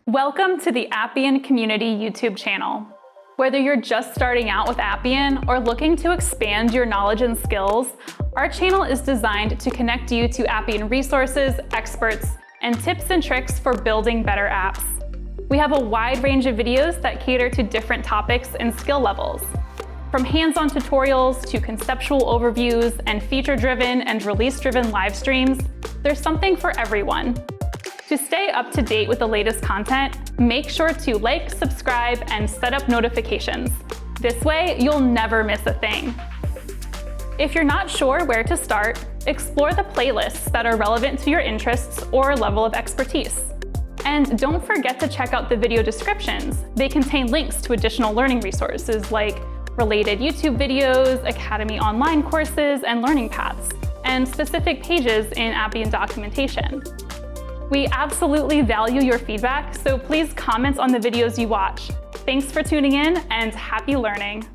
Welcome to the Appian Community YouTube channel. Whether you're just starting out with Appian or looking to expand your knowledge and skills, our channel is designed to connect you to Appian resources, experts, and tips and tricks for building better apps. We have a wide range of videos that cater to different topics and skill levels. From hands-on tutorials to conceptual overviews and feature-driven and release-driven live streams, there's something for everyone. To stay up to date with the latest content, make sure to like, subscribe, and set up notifications. This way, you'll never miss a thing. If you're not sure where to start, explore the playlists that are relevant to your interests or level of expertise. And don't forget to check out the video descriptions. They contain links to additional learning resources like related YouTube videos, Academy online courses, and learning paths, and specific pages in Appian documentation. We absolutely value your feedback, so please comment on the videos you watch. Thanks for tuning in, and happy learning.